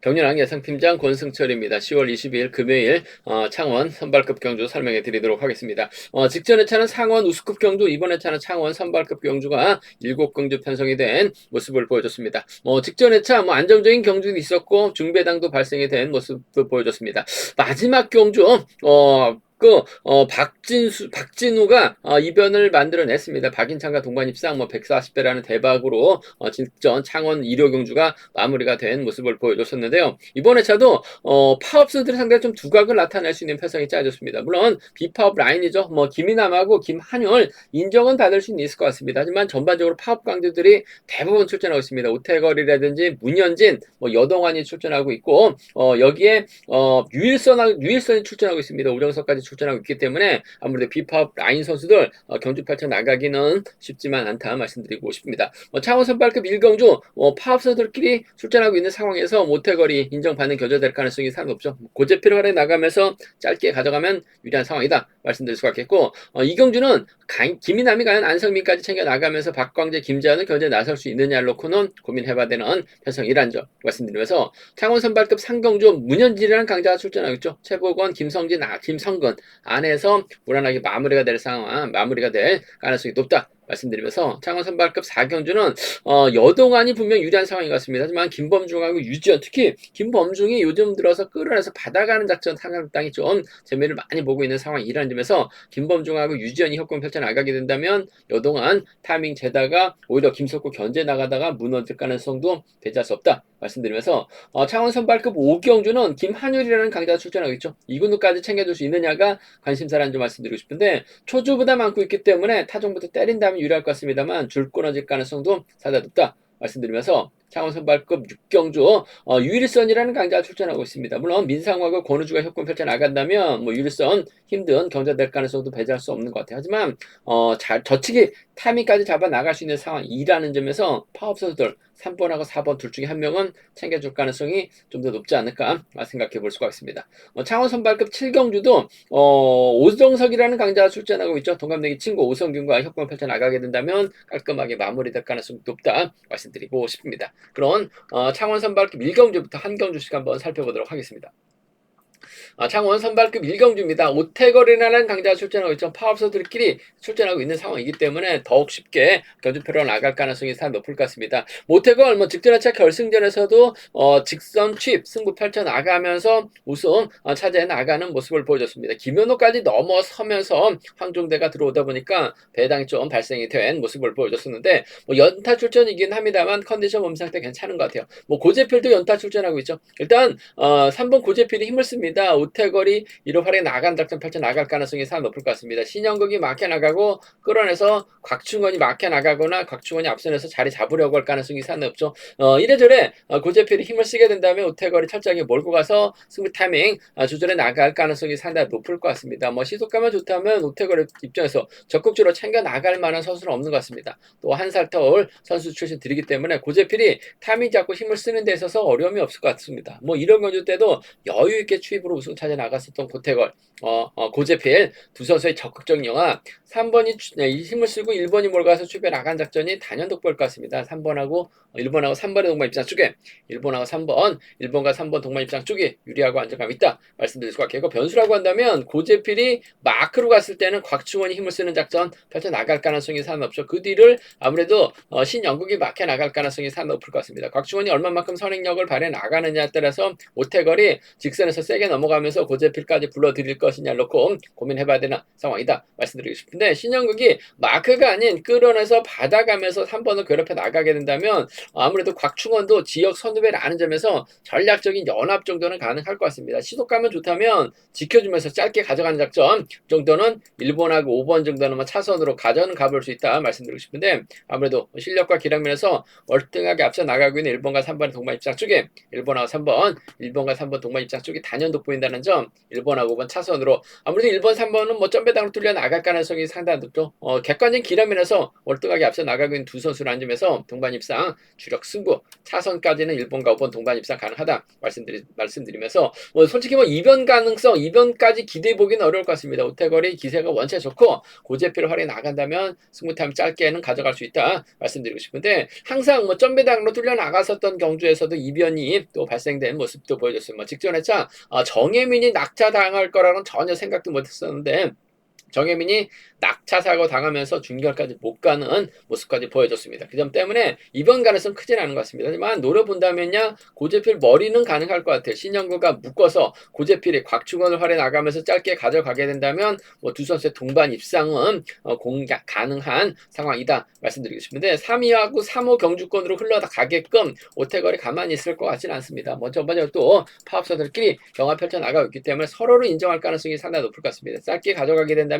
경륜왕 예상팀장 권승철입니다. 10월 22일 금요일 창원 선발급 경주 설명해 드리도록 하겠습니다. 직전 회차는 상원 우수급 경주, 이번 회차는 창원 선발급 경주가 7경주 편성이 된 모습을 보여줬습니다. 직전 회차 안정적인 경주도 있었고 중배당도 발생이 된 모습도 보여줬습니다. 마지막 경주 박진우가 이변을 만들어냈습니다. 박인창과 동반 입상 140배라는 대박으로 직전 창원 1호 경주가 마무리가 된 모습을 보여줬었는데요. 이번 회차도 파업선들이 상당히 좀 두각을 나타낼 수 있는 편성이 짜졌습니다. 물론 비파업 라인이죠. 김이남하고 김한율 인정은 받을 수는 있을 것 같습니다. 하지만 전반적으로 파업 강조들이 대부분 출전하고 있습니다. 오태걸이라든지 문현진, 여동환이 출전하고 있고 여기에 유일선이 출전하고 있습니다. 우정석까지 출전하고 있기 때문에 아무래도 비파업 라인 선수들 경주 펼쳐 나가기는 쉽지만 않다 말씀드리고 싶습니다. 창원 선발급 1경주 파업 선수들끼리 출전하고 있는 상황에서 모태거리 인정받는 견제될 가능성이 상당히 높죠. 고재필을 활에 나가면서 짧게 가져가면 유리한 상황이다 말씀드릴 수가 있겠고 2경주는 김이남이 과연 안성민까지 챙겨 나가면서 박광재, 김재환을 견제에 나설 수 있느냐를 놓고는 고민해봐야 되는 편성이란 점 말씀드리면서 창원 선발급 3경주 문현진이라는 강자가 출전하고 있죠. 최복원, 김성진, 김성근 안에서 무난하게 마무리가 될 상황, 마무리가 될 가능성이 높다 말씀드리면서 창원 선발급 4경주는 여동안이 분명 유리한 상황인 것 같습니다. 하지만 김범중하고 유지현, 특히 김범중이 요즘 들어서 끌어내서 받아가는 작전 상당히 좀 재미를 많이 보고 있는 상황이라는 점에서 김범중하고 유지현이 협공 펼쳐 나가게 된다면 여동안 타이밍 재다가 오히려 김석구 견제 나가다가 무너질 가능성도 배제할 수 없다 말씀드리면서 창원 선발급 5경주는 김한율이라는 강자가 출전하고 있죠. 이군우까지 챙겨줄 수 있느냐가 관심사라는 점 말씀드리고 싶은데 초주보다 많고 있기 때문에 타종부터 때린 다음에 유리할 것 같습니다만 줄 끊어질 가능성도 상당히 높다 말씀드리면서 창원 선발급 6경주 유일선이라는 강자가 출전하고 있습니다. 물론 민상화가 권우주가 협공 펼쳐 나간다면 유일선 힘든 경자될 가능성도 배제할 수 없는 것 같아요. 하지만 저치기 타이밍까지 잡아 나갈 수 있는 상황이라는 점에서 파업 선수들 3번하고 4번 둘 중에 한 명은 챙겨줄 가능성이 좀 더 높지 않을까 생각해 볼 수가 있습니다. 창원 선발급 7경주도 오정석이라는 강자가 출전하고 있죠. 동갑내기 친구 오성균과 협공을 펼쳐 나가게 된다면 깔끔하게 마무리될 가능성이 높다 말씀드리고 싶습니다. 그런 창원 선발급 1경주부터 한 경주씩 한번 살펴보도록 하겠습니다. 창원 선발급 1경주입니다. 오태걸이라는 강자가 출전하고 있죠. 파업선수들끼리 출전하고 있는 상황이기 때문에 더욱 쉽게 경주표로 나갈 가능성이 상당히 높을 것 같습니다. 오태걸 직전회차 결승전에서도 직선 취입 승부 펼쳐 나가면서 우승 차지해 나가는 모습을 보여줬습니다. 김현호까지 넘어서면서 황종대가 들어오다 보니까 배당이 좀 발생이 된 모습을 보여줬었는데 연타 출전이긴 합니다만 컨디션 몸 상태 괜찮은 것 같아요. 고재필도 연타 출전하고 있죠. 일단 3번 고재필이 힘을 씁니다. 오태걸이 1호8에 나간 작전 펼쳐 나갈 가능성이 상당히 높을 것 같습니다. 신영극이 막혀 나가고 끌어내서 곽충원이 막혀 나가거나 곽충원이 앞선에서 자리 잡으려고 할 가능성이 상당히 높죠. 이래저래 고재필이 힘을 쓰게 된다면 오태걸이 철저하게 몰고 가서 승부 타이밍 조절해 나갈 가능성이 상당히 높을 것 같습니다. 시속감만 좋다면 오태걸 입장에서 적극적으로 챙겨 나갈 만한 선수는 없는 것 같습니다. 또 한 살 터울 선수 출신들이기 때문에 고재필이 타이밍 잡고 힘을 쓰는 데 있어서 어려움이 없을 것 같습니다. 이런 경주 때도 여유 있게 추입으로 우승 차지 나갔었던 고태걸, 고재필 두 선수의 적극적인 영화 3번이 힘을 쓰고 1번이 몰가서 추입에 나간 작전이 단연 돋보일 것 같습니다. 3번하고 1번하고 3번의 동반 입장 쪽에 1번하고 3번, 1번과 3번 동반 입장 쪽이 유리하고 안정감 있다 말씀드릴 수가 있겠고 변수라고 한다면 고재필이 마크로 갔을 때는 곽충원이 힘을 쓰는 작전 펼쳐 나갈 가능성이 상당히 높죠. 그 뒤를 아무래도 신영국이 막혀 나갈 가능성이 상당히 높을 것 같습니다. 곽충원이 얼마만큼 선행력을 발휘해 나가느냐에 따라서 오태걸이 직선에서 세게 넘어가면서 고재필까지 불러들일 것이냐를 놓고 고민해봐야 되는 상황이다 말씀드리고 싶은데 신영국이 마크가 아닌 끌어내서 받아가면서 3번을 괴롭혀 나가게 된다면 아무래도 곽충원도 지역 선후배를 아는 점에서 전략적인 연합 정도는 가능할 것 같습니다. 시속감은 좋다면 지켜주면서 짧게 가져가는 작전 정도는 1번하고 5번 정도는 차선으로 가져는 가볼 수 있다 말씀드리고 싶은데 아무래도 실력과 기량면에서 월등하게 앞서 나가고 있는 1번과 3번의 동반 입장 쪽에 1번하고 3번 동반 입장 쪽이 단연 돋보인다는 점 1번하고 5번 차선으로 아무래도 1번, 3번은 뭐 점배당으로 뚫려 나갈 가능성이 상당히 높죠. 객관적인 기량면에서 월등하게 앞서 나가고 있는 두 선수라는 점에서 동반 입상 주력 승부 차선까지는 1번과 5번 동반 입상 가능하다 말씀드리면서 솔직히 뭐 이변 가능성 이변까지 기대해 보기는 어려울 것 같습니다. 오태거리 기세가 원체 좋고 고재필을 활용해 나간다면 승부 타임 짧게는 가져갈 수 있다 말씀드리고 싶은데 항상 뭐 점배당으로 뚫려 나갔었던 경주에서도 이변이 또 발생된 모습도 보여줬어요. 뭐 직전에 정혜민이 낙차 당할 거라고는 전혀 생각도 못했었는데 정혜민이 낙차 사고 당하면서 준결까지 못 가는 모습까지 보여줬습니다. 그 점 때문에 이번 가능성 크진 않은 것 같습니다. 하지만 노려본다면요 고재필 머리는 가능할 것 같아요. 신영구가 묶어서 고재필이 곽충원을 활에 나가면서 짧게 가져가게 된다면 뭐 두 선수의 동반 입상은 공략 가능한 상황이다 말씀드리고 싶은데 3위하고 3호 경주권으로 흘러가게끔 오태거리 가만히 있을 것 같지는 않습니다. 뭐 전반적으로 또 파업선들끼리 경합 펼쳐 나가고 있기 때문에 서로를 인정할 가능성이 상당히 높을 것 같습니다. 짧게 가져가게 된다면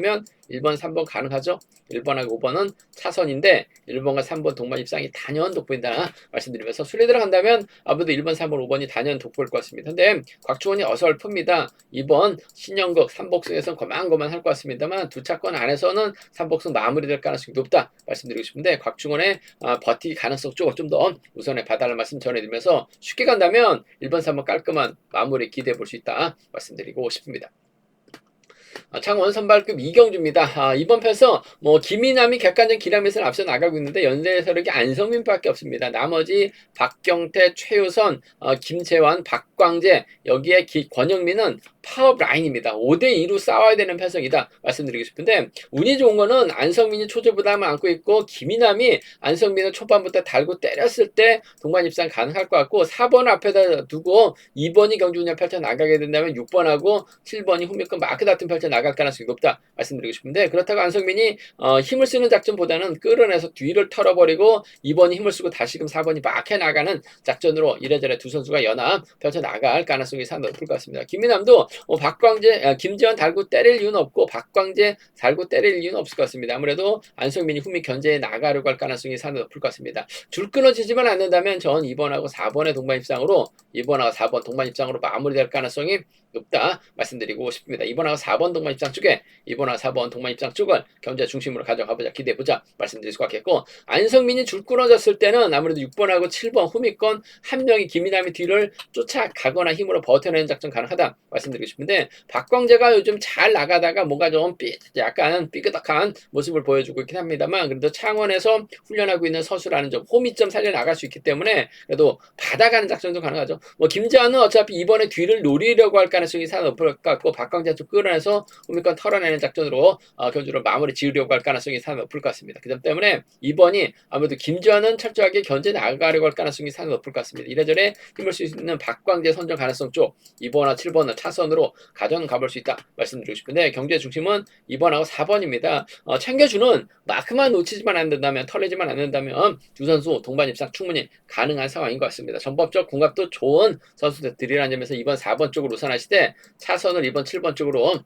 1번, 3번 가능하죠. 1번하고 5번은 차선인데 1번과 3번 동반 입상이 단연 돋보인다 말씀드리면서 순위 들어간다면 아무래도 1번, 3번, 5번이 단연 돋보일 것 같습니다. 근데 곽충원이 어설픕니다. 2번 신영극 3복승에서는 거만거만 할 것 같습니다만 두 차권 안에서는 3복승 마무리될 가능성이 높다 말씀드리고 싶은데 곽충원의 버티기 가능성 쪽을 좀 더 우선에 봐달라는 말씀 전해드리면서 쉽게 간다면 1번, 3번 깔끔한 마무리 기대해 볼 수 있다 말씀드리고 싶습니다. 창원 선발급 이경주입니다. 이번 편에서 뭐 김이남이 객관적 기량에서는 앞서 나가고 있는데 연세서력이 안성민밖에 없습니다. 나머지 박경태, 최우선, 김채환, 박광재 여기에 권영민은 파업 라인입니다. 5대2로 싸워야 되는 편성이다 말씀드리고 싶은데 운이 좋은 거는 안성민이 초조부담을 안고 있고 김이남이 안성민을 초반부터 달고 때렸을 때 동반 입상 가능할 것 같고 4번 앞에다 두고 2번이 경주 운영 펼쳐 나가게 된다면 6번하고 7번이 후미권 마크 다툼 펼쳐 나갈 가능성이 높다 말씀드리고 싶은데 그렇다고 안성민이 힘을 쓰는 작전보다는 끌어내서 뒤를 털어버리고 2번이 힘을 쓰고 다시금 4번이 막 해나가는 작전으로 이래저래 두 선수가 연합 펼쳐 나갈 가능성이 상당히 높을 것 같습니다. 김민남도 박광재, 김지원 달고 때릴 이유는 없고 박광재 달고 때릴 이유는 없을 것 같습니다. 아무래도 안성민이 후미 견제에 나가려고 할 가능성이 상당히 높을 것 같습니다. 줄 끊어지지만 않는다면 전 2번하고 4번의 동반 입상으로 2번하고 4번 동반 입상으로 마무리될 가능성이 높다 말씀드리고 싶습니다. 2번하고 4번 동반 입상 쪽에 2번하고 4번 동반 입상 쪽을 경제 중심으로 가져가보자 기대해보자 말씀드릴 수 같겠고 안성민이 줄 끊어졌을 때는 아무래도 6번하고 7번 후미권 한 명이 김이남의 뒤를 쫓아가거나 힘으로 버텨내는 작전 가능하다 말씀드리고 싶은데 박광재가 요즘 잘 나가다가 뭔가 좀 약간 삐그덕한 모습을 보여주고 있긴 합니다만 그래도 창원에서 훈련하고 있는 선수라는 점 호미점 살려나갈 수 있기 때문에 그래도 받아가는 작전도 가능하죠. 뭐 김재환은 어차피 이번에 뒤를 노리려고 할 가능성이 상당히 높을 것 같고 박광재 쪽 끌어내서 후미권 털어내는 작전으로 경주를 마무리 지으려고 할 가능성이 상당히 높을 것 같습니다. 그 점 때문에 2번이 아무래도 김재환은 철저하게 견제 나가려고 할 가능성이 상당히 높을 것 같습니다. 이래저래 힘을 쓸 수 있는 박광재 선정 가능성 쪽 2번과 7번은 차선으로 가져가볼 수 있다 말씀드리고 싶은데 경주의 중심은 2번하고 4번입니다. 챙겨주는 마크만 놓치지만 않는다면 털리지만 않는다면 두 선수 동반 입상 충분히 가능한 상황인 것 같습니다. 전법적 궁합도 좋은 선수들이라는 점에서 2번 4번 쪽으로 우선하시되 차선을 2번 7번 쪽으로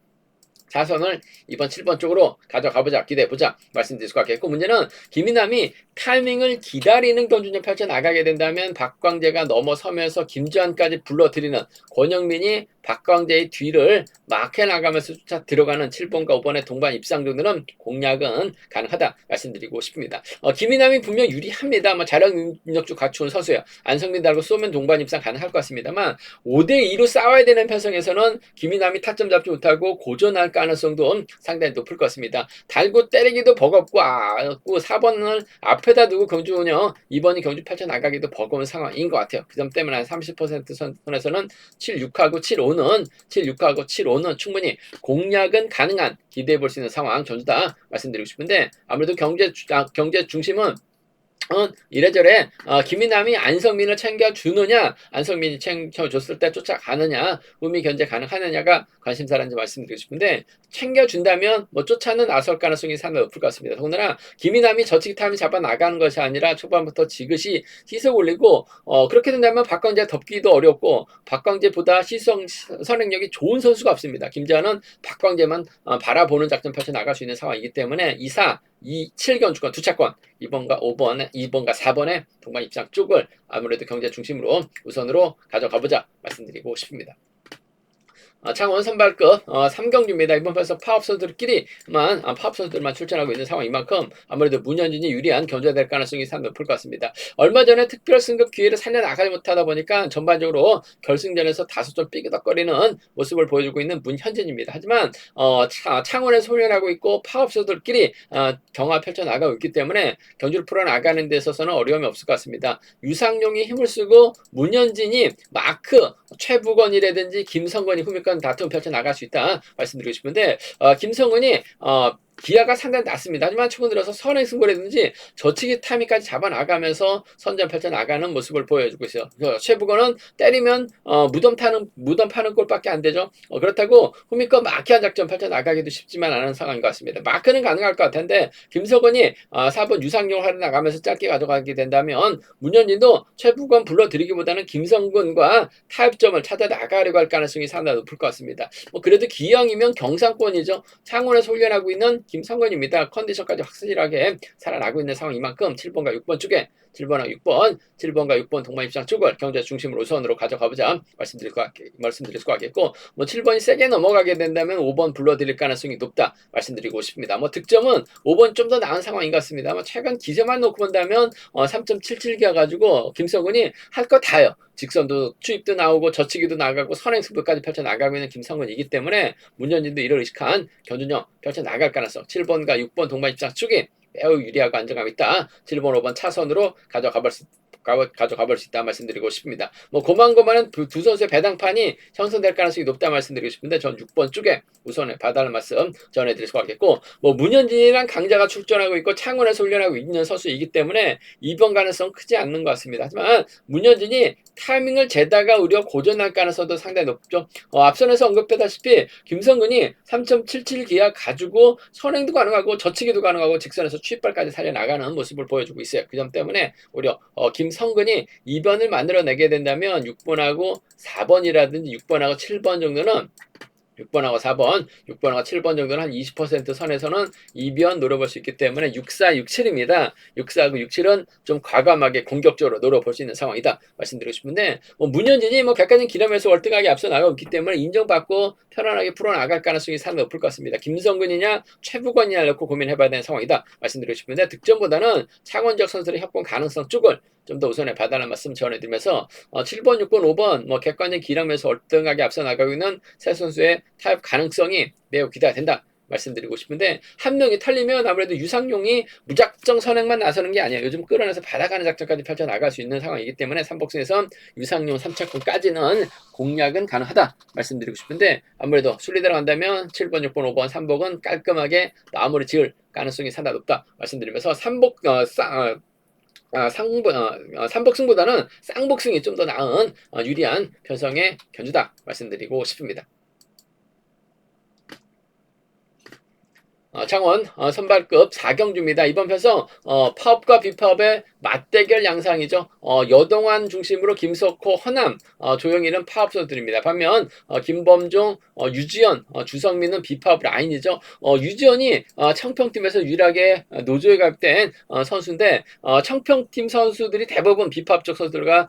차선을 2번 7번 쪽으로 가져가보자 기대해보자 말씀드릴 수 같겠고 문제는 김이남이 타이밍을 기다리는 경주전 펼쳐 나가게 된다면 박광재가 넘어서면서 김지환까지 불러들이는 권영민이 박광재의 뒤를 막 해나가면서 쫓아 들어가는 7번과 5번의 동반 입상 정도는 공략은 가능하다 말씀드리고 싶습니다. 김이남이 분명 유리합니다. 자력 능력주 갖추는 선수예요. 안성민 달고 쏘면 동반 입상 가능할 것 같습니다만 5대2로 싸워야 되는 편성에서는 김이남이 타점 잡지 못하고 고전할 가능성도 상당히 높을 것 같습니다. 달고 때리기도 버겁고 4번을 앞에다 두고 경주 운영 2번이 경주 펼쳐 나가기도 버거운 상황인 것 같아요. 그 점 때문에 한 30% 선에서는 7, 6하고 7, 5는 충분히 공략은 가능한 기대해 볼 수 있는 상황 전주다 말씀드리고 싶은데 아무래도 경제 중심은 이래저래 김이남이 안성민을 챙겨주느냐 안성민이 챙겨줬을 때 쫓아가느냐 의미 견제 가능하느냐가 관심사라는 말씀드리고 싶은데 챙겨준다면 뭐 쫓아는 나설 가능성이 상당히 높을 것 같습니다. 더군다나 김이남이 저치기 타임을 잡아 나가는 것이 아니라 초반부터 지그시 희석 올리고 그렇게 된다면 박광재가 덮기도 어렵고 박광재보다 선행력이 좋은 선수가 없습니다. 김재환은 박광재만 바라보는 작전 펼쳐 나갈 수 있는 상황이기 때문에 2, 4, 2, 7경주권 두 차권 2번과 4번의 동반 입상 쪽을 아무래도 경제 중심으로 우선으로 가져가보자 말씀드리고 싶습니다. 창원 선발급 3경주입니다. 이번 판서 파업 선수들만 출전하고 있는 상황인 만큼 아무래도 문현진이 유리한 경주가 될 가능성이 상당히 높을 것 같습니다. 얼마 전에 특별 승급 기회를 살려나가지 못하다 보니까 전반적으로 결승전에서 다소 좀 삐그덕거리는 모습을 보여주고 있는 문현진입니다. 하지만 창원에서 훈련하고 있고 파업 선수들끼리 경합 펼쳐나가고 있기 때문에 경주를 풀어나가는 데 있어서는 어려움이 없을 것 같습니다. 유상용이 힘을 쓰고 문현진이 마크 최부건이라든지 김성건이 후미권 다툼 펼쳐나갈 수 있다 말씀드리고 싶은데 김성건이 기아가 상당히 낮습니다. 하지만 최근 들어서 선행 승부라든지 저치기 타이밍까지 잡아나가면서 선전 펼쳐나가는 모습을 보여주고 있어요. 최부건은 때리면 무덤 파는 꼴밖에 안 되죠. 그렇다고 후미권 마키한 작전 펼쳐나가기도 쉽지만 않은 상황인 것 같습니다. 마크는 가능할 것 같은데 김성건이 4번 유상용을 하러 나가면서 짧게 가져가게 된다면 문현진도 최부건 불러들이기보다는 김성근과 타협점을 찾아 나가려고 할 가능성이 상당히 높을 것 같습니다. 그래도 기왕이면 경상권이죠. 창원에서 훈련하고 있는 김성건입니다. 컨디션까지 확실하게 살아나고 있는 상황인 만큼 7번과 6번 쪽에 7번과 6번 동반 입장 쪽을 경제 중심으로 우선으로 가져가보자 말씀드릴 수 있겠고 7번이 세게 넘어가게 된다면 5번 불러드릴 가능성이 높다 말씀드리고 싶습니다. 득점은 5번 좀 더 나은 상황인 것 같습니다. 최근 기세만 놓고 본다면 3.77기가 가지고 김성근이 할 거 다요. 직선도 추입도 나오고 저치기도 나가고 선행 승부까지 펼쳐나가고 있는 김성근이기 때문에 문현진도 이를 의식한 견준형 펼쳐나갈 가능성 7번과 6번 동반 입장 쪽이 매우 유리하고 안정감이 있다. 7번, 5번 차선으로 가져가볼 수 있다 말씀드리고 싶습니다. 고만고만한 두 선수의 배당판이 형성될 가능성이 높다 말씀드리고 싶은데 전 6번 쪽에 우선에 봐달라는 말씀 전해드릴 수 있겠고 문현진이랑 강자가 출전하고 있고 창원에서 훈련하고 있는 선수이기 때문에 2번 가능성 크지 않는 것 같습니다. 하지만 문현진이 타이밍을 재다가 오히려 고전할 가능성도 상당히 높죠. 앞선에서 언급했다시피 김성근이 3.77기아 가지고 선행도 가능하고 저치기도 가능하고 직선에서 추입발까지 살려나가는 모습을 보여주고 있어요. 그 점 때문에 오히려 김성근이 2번을 만들어내게 된다면 6번하고 4번이라든지 6번하고 7번 정도는 6번하고 7번 정도는 한 20% 선에서는 2변 노려볼 수 있기 때문에 64, 67입니다. 64하고 67은 좀 과감하게 공격적으로 노려볼 수 있는 상황이다 말씀드리고 싶은데 문현진이 객관적인 기량에서 월등하게 앞서 나가고 있기 때문에 인정받고 편안하게 풀어나갈 가능성이 상당히 높을 것 같습니다. 김성근이냐 최부건이냐 놓고 고민해봐야 되는 상황이다 말씀드리고 싶은데 득점보다는 창원적 선수들의 협공 가능성 쪽을 좀 더 우선에 봐달라는 말씀 전해드리면서 7번, 6번, 5번 객관적인 기량에서 월등하게 앞서 나가고 있는 세 선수의 타협 가능성이 매우 기대가 된다 말씀드리고 싶은데 한 명이 털리면 아무래도 유상용이 무작정 선행만 나서는 게 아니에요. 요즘 끌어내서 받아가는 작전까지 펼쳐나갈 수 있는 상황이기 때문에 3복승에선 유상용 3차권까지는 공략은 가능하다 말씀드리고 싶은데 아무래도 순리 들어간다면 7번, 6번, 5번, 3복은 깔끔하게 마무리 지을 가능성이 상당히 높다 말씀드리면서 삼복승보다는 쌍복승이 좀 더 나은 유리한 편성의 견주다 말씀드리고 싶습니다. 창원 선발급 4경주입니다. 이번 편성 파업과 비파업의 맞대결 양상이죠. 여동환 중심으로 김석호, 허남, 조영일은 파업 선수들입니다. 반면 김범종, 유지연, 주성민은 비파업 라인이죠. 유지연이 청평팀에서 유일하게 노조에 가입된 선수인데 청평팀 선수들이 대부분 비파업적 선수들과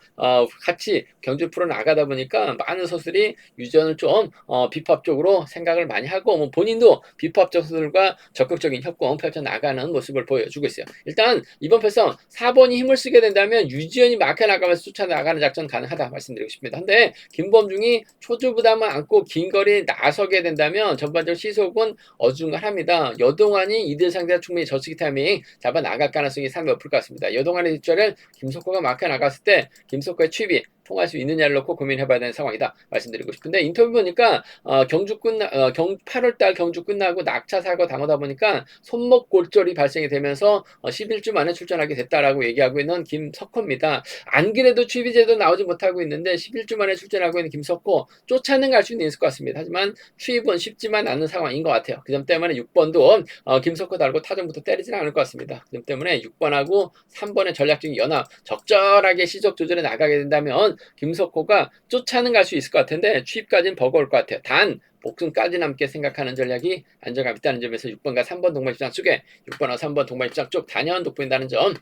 같이 경주 프로 나가다 보니까 많은 선수들이 유지연을 좀 비파업 쪽으로 생각을 많이 하고 본인도 비파업적 선수들과 적극적인 협공 펼쳐나가는 모습을 보여주고 있어요. 일단 이번 편성 4번이 힘을 쓰게 된다면 유지연이 마크에 나가면서 쫓아나가는 작전 가능하다 말씀드리고 싶습니다. 근데 김범중이 초조부담을 안고 긴 거리 나서게 된다면 전반적 시속은 어중간합니다. 여동환이 이들 상대로 충분히 저치기 타이밍 잡아 나갈 가능성이 상당히 높을 것 같습니다. 여동환의 뒷줄을 김석호가 마크에 나갔을 때 김석호의 취입이 통할 수 있느냐를 놓고 고민해봐야 되는 상황이다 말씀드리고 싶은데 인터뷰 보니까 8월달 경주 끝나고 낙차 사고 당하다 보니까 손목 골절이 발생이 되면서 11주 만에 출전하게 됐다라고 얘기하고 있는 김석호입니다. 안 그래도 취입이 제대로 나오지 못하고 있는데 11주 만에 출전하고 있는 김석호 쫓아는 갈 수는 있을 것 같습니다. 하지만 취입은 쉽지만 않은 상황인 것 같아요. 그 점 때문에 6번도 김석호 달고 타점부터 때리지는 않을 것 같습니다. 그 점 때문에 6번하고 3번의 전략적인 연합 적절하게 시속 조절해 나가게 된다면 김석호가 쫓아는 갈 수 있을 것 같은데 취입까지는 버거울 것 같아요. 단 목숨까지 남게 생각하는 전략이 안정감 있다는 점에서 6번과 3번 동반 입장 쪽에 6번과 3번 동반 입장 쪽 단연 돋보인다는 점,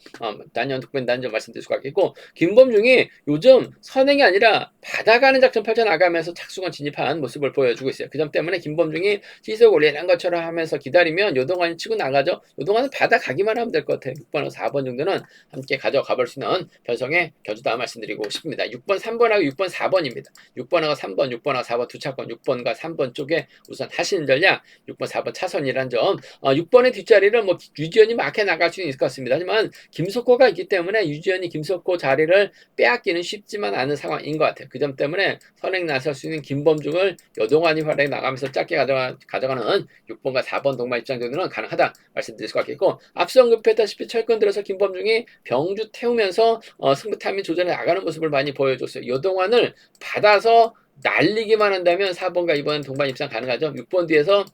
말씀드릴 수가 있겠고, 김범중이 요즘 선행이 아니라 받아가는 작전 펼쳐나가면서 착수건 진입한 모습을 보여주고 있어요. 그 점 때문에 김범중이 시속 올리는 것처럼 하면서 기다리면 요동안이 치고 나가죠. 요동안은 받아가기만 하면 될 것 같아요. 6번하고 4번 정도는 함께 가져가 볼 수 있는 변성의 겨주다 말씀드리고 싶습니다. 6번, 3번하고 6번, 4번입니다. 6번하고 3번, 6번하고 4번 두 차권, 6번과 3번 쪽에 우선 하시는 전략, 6번, 4번 차선이란 점, 6번의 뒷자리를 뭐 유지현이 막혀 나갈 수는 있을 것 같습니다. 하지만 김석호가 있기 때문에 유지현이 김석호 자리를 빼앗기는 쉽지만 않은 상황인 것 같아요. 그 점 때문에 선행 나설 수 있는 김범중을 여동안이 활약에 나가면서 짧게 가져가는 6번과 4번 동반 입장 정도는 가능하다 말씀드릴 수가 있겠고, 앞서 언급했다시피 철권 들어서 김범중이 병주 태우면서 승부 타이밍 조절해 나가는 모습을 많이 보여줬어요. 여동안을 받아서 날리기만 한다면 4번과 2번 동반 입장 가능하죠. 6번 뒤에서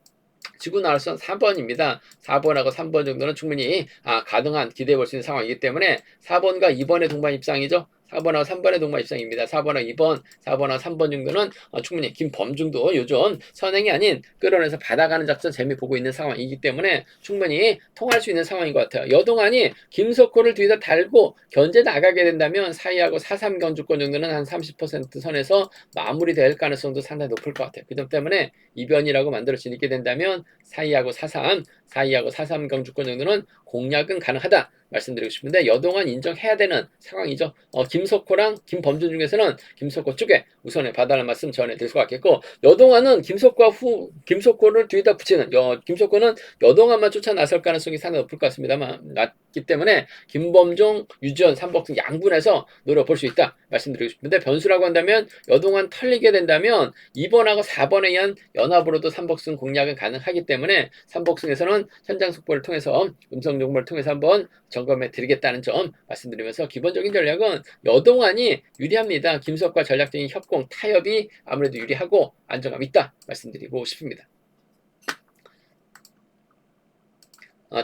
지고 나올 수는 4번입니다. 4번하고 3번 정도는 충분히 가능한 기대해 볼 수 있는 상황이기 때문에 4번과 2번의 동반 입장이죠. 4번하고 3번의 동반 입장입니다. 4번하고 2번, 4번하고 3번 정도는 충분히 김범중도 요즘 선행이 아닌 끌어내서 받아가는 작전 재미 보고 있는 상황이기 때문에 충분히 통할 수 있는 상황인 것 같아요. 여동안이 김석호를 뒤에다 달고 견제 나가게 된다면 사이하고 4-3 견주권 정도는 한 30% 선에서 마무리될 가능성도 상당히 높을 것 같아요. 그 점 때문에 이변이라고 만들어지게 된다면 사이하고 4-3 경주권 정도는 공략은 가능하다 말씀드리고 싶은데, 여동안 인정해야 되는 상황이죠. 김석호랑 김범준 중에서는 김석호 쪽에 우선의 봐달라는 말씀 전해드릴 수가 있겠고, 여동안은 김석호를 뒤에다 붙이는, 김석호는 여동안만 쫓아 나설 가능성이 상당히 높을 것 같습니다만, 낮기 때문에 김범중, 유지현, 삼복승 양분해서 노려볼 수 있다 말씀드리고 싶은데, 변수라고 한다면 여동안 털리게 된다면 2번하고 4번에 의한 연합으로도 삼복승 공략은 가능하기 때문에 삼복승에서는 현장 속보를 통해서 음성 정보를 통해서 한번 점검해 드리겠다는 점 말씀드리면서, 기본적인 전략은 여동안이 유리합니다. 김석과 전략적인 협공, 타협이 아무래도 유리하고 안정감 있다 말씀드리고 싶습니다.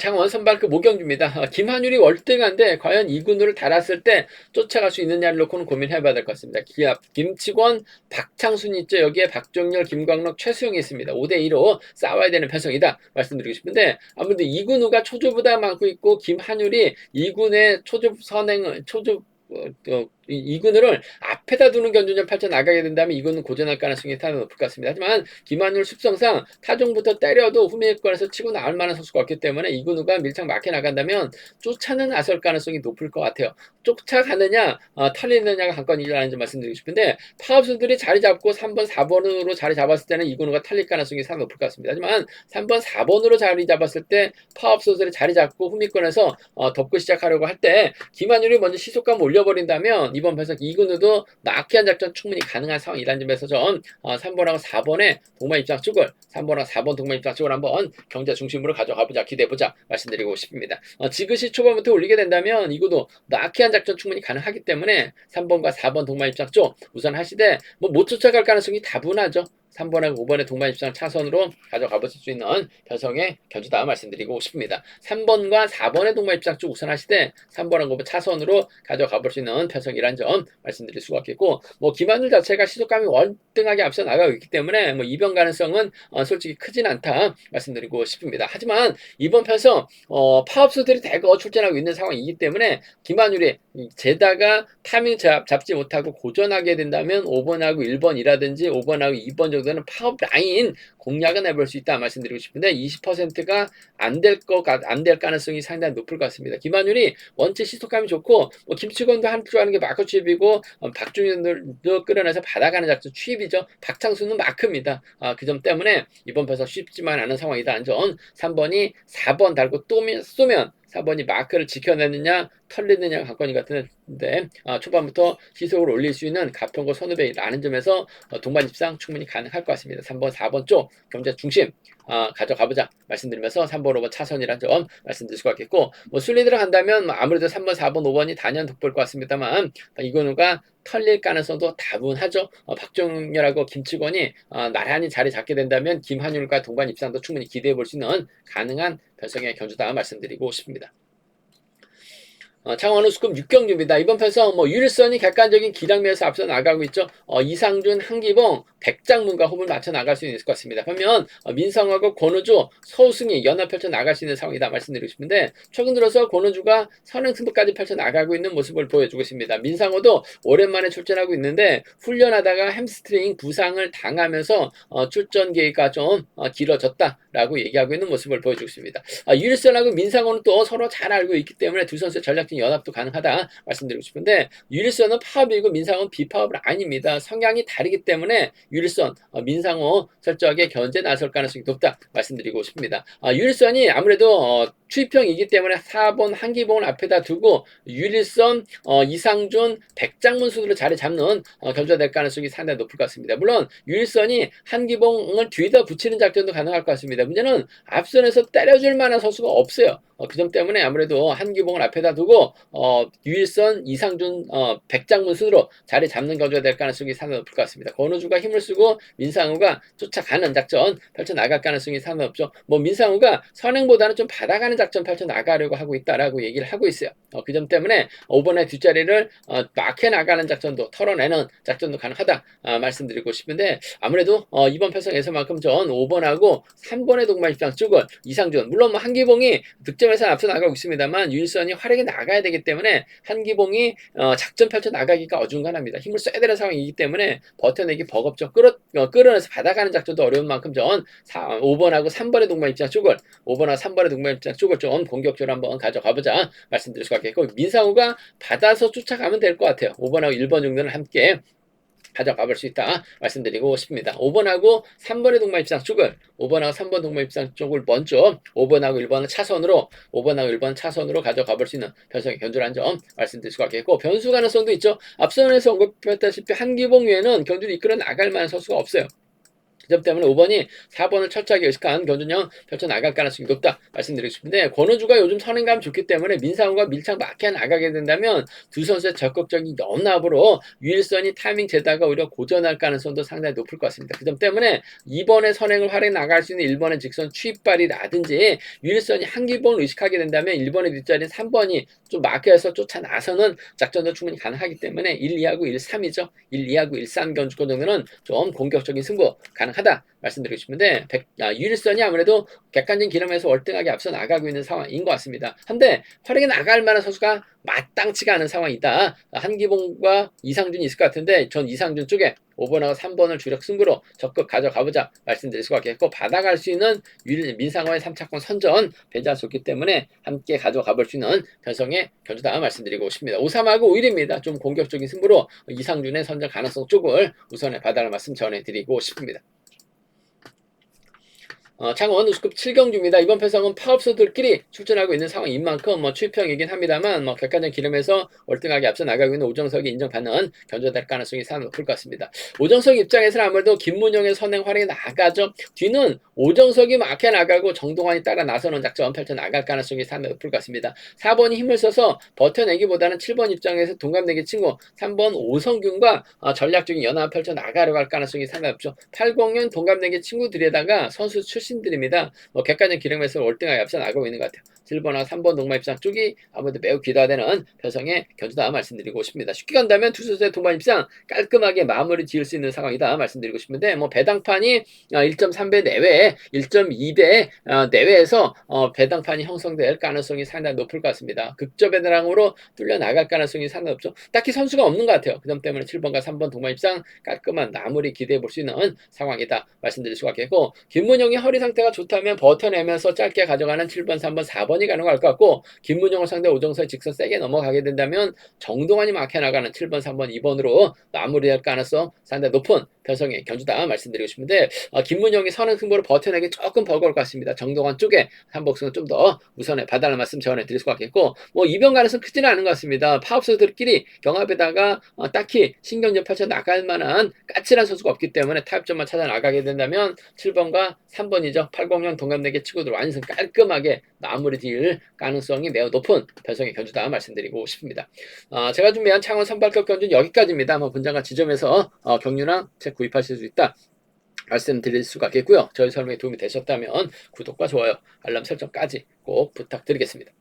창원 선발급 모경주입니다. 김한율이 월등한데 과연 2군으로 달았을 때 쫓아갈 수 있느냐를 놓고는 고민해봐야 될 것 같습니다. 김치권, 박창순 있죠. 여기에 박종렬, 김광록, 최수영이 있습니다. 5대2로 싸워야 되는 편성이다 말씀드리고 싶은데, 아무래도 2군우가 초조보다 많고 있고 김한율이 2군의 이군을 앞에다 두는 견주전 펼쳐 나가게 된다면 이군은 고전할 가능성이 상당히 높을 것 같습니다. 하지만 김한율 습성상 타종부터 때려도 후미권에서 치고 나올 만한 선수가 없기 때문에 이군우가 밀착 막혀 나간다면 쫓아는 나설 가능성이 높을 것 같아요. 쫓아가느냐 털리느냐가 관건이라는 점 말씀드리고 싶은데, 파업수들이 자리 잡고 3번 4번으로 자리 잡았을 때는 이군우가 털릴 가능성이 상당히 높을 것 같습니다. 하지만 3번 4번으로 자리 잡았을 때 파업수들이 자리 잡고 후미권에서 덮고 시작하려고 할 때 김한율이 먼저 시속감 올려버린다면 이번 배석 2군으로도 나키한 작전 충분히 가능한 상황이라는 점에서 좀 3번하고 4번의 동반 입장 쪽을 3번하고 4번 동반 입장 쪽을 한번 경제 중심으로 가져가보자, 기대해보자 말씀드리고 싶습니다. 지그시 초반부터 올리게 된다면 이구도 나키한 작전 충분히 가능하기 때문에 3번과 4번 동반 입장 쪽 우선 하시되 못 쫓아갈 가능성이 다분하죠. 3번하고 5번의 동반 입장 차선으로 가져가 보실 수 있는 변성의 견주다 말씀드리고 싶습니다. 3번과 4번의 동반 입장 쪽 우선 하시되 3번하고 5번 차선으로 가져가 볼 수 있는 편성이란 점 말씀드릴 수가 있겠고, 김한율 자체가 시속감이 월등하게 앞서 나가고 있기 때문에 이변 가능성은 솔직히 크진 않다 말씀드리고 싶습니다. 하지만 이번 편성 파업수들이 대거 출전하고 있는 상황이기 때문에 김한율이 제다가 타이밍 잡지 못하고 고전하게 된다면 5번하고 1번이라든지 5번하고 2번 정도는 파업 라인 공략은 해볼 수 있다 말씀드리고 싶은데, 20%가 안 될 가능성이 상당히 높을 것 같습니다. 김한율이 원체 시속감이 좋고 김치건도 한 줄 아는 게 마크 취입이고 박준현도 끌어내서 받아가는 작전 취입이죠. 박창수는 마크입니다. 그 점 때문에 이번 배석 쉽지만 않은 상황이다. 안전 3번이 4번 달고 쏘면 4번이 마크를 지켜내느냐 털리느냐 관건이 같은데, 초반부터 시속을 올릴 수 있는 가평고 선후배라는 점에서 동반 입상 충분히 가능할 것 같습니다. 3번 4번 쪽 경제 중심 가져가보자 말씀드리면서 3번 5번 차선이라는 점 말씀드릴 수가 있겠고, 순위 들어간다면 아무래도 3번 4번 5번이 단연 돋보일 것 같습니다만 이건우가 털릴 가능성도 다분하죠. 박종렬하고 김치권이 나란히 자리 잡게 된다면 김한율과 동반 입상도 충분히 기대해 볼 수 있는 가능한 변성의 견주다 말씀드리고 싶습니다. 창원 우스컵 6경주입니다. 이번 편성 유일선이 객관적인 기량면에서 앞서 나가고 있죠. 이상준, 한기봉, 백장문과 호흡을 맞춰 나갈 수 있을 것 같습니다. 그러면 민상호하고 권우주, 서우승이 연합 펼쳐 나갈 수 있는 상황이다 말씀드리고 싶은데 최근 들어서 권우주가 선행승부까지 펼쳐 나가고 있는 모습을 보여주고 있습니다. 민상호도 오랜만에 출전하고 있는데 훈련하다가 햄스트링 부상을 당하면서 출전 기회가 좀 길어졌다라고 얘기하고 있는 모습을 보여주고 있습니다. 유일선하고 민상호는 또 서로 잘 알고 있기 때문에 두 선수의 전략적 연합도 가능하다 말씀드리고 싶은데 유일선은 파업이고 민상호는 비파업은 아닙니다. 성향이 다르기 때문에 유일선, 민상호 철저하게 견제 나설 가능성이 높다 말씀드리고 싶습니다. 유일선이 아무래도 추입형이기 때문에 4번 한기봉을 앞에다 두고 유일선, 이상준, 백장문 순으로 자리 잡는 견주가 될 가능성이 상당히 높을 것 같습니다. 물론 유일선이 한기봉을 뒤에다 붙이는 작전도 가능할 것 같습니다. 문제는 앞선에서 때려줄 만한 선수가 없어요. 그 점 때문에 아무래도 한기봉을 앞에다 두고 유일선, 이상준, 백장문 순으로 자리 잡는 견주가 될 가능성이 상당히 높을 것 같습니다. 권우주가 힘을 쓰고 민상우가 쫓아가는 작전 펼쳐 나갈 가능성이 상당히 높죠. 민상우가 선행보다는 좀 받아가는 작전 펼쳐 나가려고 하고 있다라고 얘기를 하고 있어요. 그 점 때문에 5번의 뒷자리를 막해 나가는 작전도 털어내는 작전도 가능하다 말씀드리고 싶은데 아무래도 이번 편성에서만큼 전 5번하고 3번의 동반 입장 쪽을 이상준 물론 한기봉이 득점에서 앞서 나가고 있습니다만 유일선이 활약이 나가야 되기 때문에 한기봉이 작전 펼쳐 나가기가 어중간합니다. 힘을 써야 되는 상황이기 때문에 버텨내기 버겁죠. 끌어내서 받아가는 작전도 어려운 만큼 전 5번하고 3번의 동반 입장 쪽을 5번하고 3번의 동반 입장 쪽을 좀 공격적으로 한번 가져가보자 말씀드릴 수가 있겠고 민상우가 받아서 쫓아가면 될 것 같아요. 5번하고 1번 정도는 함께 가져가 볼 수 있다 말씀드리고 싶습니다. 5번하고 3번의 동반 입장 쪽을 5번하고 3번 동반 입장 쪽을 먼저 5번하고 1번은 차선으로 5번하고 1번 차선으로 가져가 볼 수 있는 변성의 견주라는 점 말씀드릴 수가 있겠고 변수 가능성도 있죠. 앞선에서 언급했다시피 한기봉 외에는 견주를 이끌어 나갈 만한 선수가 없어요. 그 점 때문에 5번이 4번을 철저하게 의식한 견준형 펼쳐 나갈 가능성이 높다 말씀드리고 싶은데 권우주가 요즘 선행감 좋기 때문에 민상우가 밀착 막혀 나가게 된다면 두 선수의 적극적인 연합으로 유일선이 타이밍 재다가 오히려 고전할 가능성도 상당히 높을 것 같습니다. 그 점 때문에 2번의 선행을 활용 나갈 수 있는 1번의 직선 취입발이라든지 유일선이 한기봉을 의식하게 된다면 1번의 뒷자리인 3번이 좀 막혀서 쫓아 나서는 작전도 충분히 가능하기 때문에 1, 2하고 1, 3이죠. 1, 2하고 1, 3 견주권 정도는 좀 공격적인 승부 가능하다 말씀드리고 싶은데 유일선이 아무래도 객관적인 기름에서 월등하게 앞서 나가고 있는 상황인 것 같습니다. 한데 활약에 나갈 만한 선수가 마땅치가 않은 상황이다. 한기봉과 이상준이 있을 것 같은데 전 이상준 쪽에 5번하고 3번을 주력 승부로 적극 가져가보자 말씀드릴 수가 있겠고 받아갈 수 있는 민상호의 3차권 선전 배제할 수 없기 때문에 함께 가져가볼 수 있는 변성의 견주다 말씀드리고 싶습니다. 5-3하고 5일입니다. 좀 공격적인 승부로 이상준의 선전 가능성 쪽을 우선에 받아갈 말씀 전해드리고 싶습니다. 창원 우스컵 7경주입니다. 이번 편성은 파업선수들끼리 출전하고 있는 상황인 만큼 추입형이긴 합니다만 객관적 기름에서 월등하게 앞서 나가고 있는 오정석이 인정받는 견주될 가능성이 상당히 높을 것 같습니다. 오정석 입장에서는 아무래도 김문영의 선행 활약이 나가죠. 뒤는 오정석이 막혀 나가고 정동환이 따라 나서는 작전 펼쳐 나갈 가능성이 상당히 높을 것 같습니다. 4번이 힘을 써서 버텨내기보다는 7번 입장에서 동갑내기 친구 3번 오성균과 전략적인 연합 펼쳐 나가려고 할 가능성이 상당히 높죠. 80년 동갑내기 친구들에다가 선수 출신들입니다. 객관적 기량에서 월등하게 앞서 나가고 있는 것 같아요. 7번하고 3번 동반 입장 쪽이 아무래도 매우 기대되는 변성의 견주다 말씀드리고 싶습니다. 쉽게 간다면 두 선수의 동반 입장 깔끔하게 마무리 지을 수 있는 상황이다 말씀드리고 싶은데 배당판이 1.3배 내외 1.2배 내외에서 배당판이 형성될 가능성이 상당히 높을 것 같습니다. 극저 배당으로 뚫려 나갈 가능성이 상당히 높죠. 딱히 선수가 없는 것 같아요. 그 점 때문에 7번과 3번 동반 입장 깔끔한 마무리 기대해 볼 수 있는 상황이다 말씀드릴 수가 있겠고 김문영이 허리 상태가 좋다면 버텨내면서 짧게 가져가는 7번, 3번, 4번이 가능할 것 같고 김문영을 상대 오정서의 직선 세게 넘어가게 된다면 정동환이 막혀 나가는 7번, 3번, 2번으로 마무리할 가능성 상당히 높은 변성의 견주다 말씀드리고 싶은데 김문영이 선행 승부로 버텨내기 조금 버거울 것 같습니다. 정동환 쪽에 한복승은 좀 더 우선에 받아라 말씀 전해드릴 수가 있겠고 이변 가능성 크지는 않은 것 같습니다. 파업 선수들끼리 경합에다가 딱히 신경전 펼쳐 나갈 만한 까칠한 선수가 없기 때문에 타협점만 찾아 나가게 된다면 7번과 3번이죠. 80년 동갑내기 친구들 완전 깔끔하게 마무리 지을 가능성이 매우 높은 변성의 견주다 말씀드리고 싶습니다. 제가 준비한 창원 선발급 견주는 여기까지입니다. 분장과 지점에서 경유랑 책 구입하실 수 있다 말씀드릴 수가 있겠고요. 저희 설명에 도움이 되셨다면 구독과 좋아요, 알람 설정까지 꼭 부탁드리겠습니다.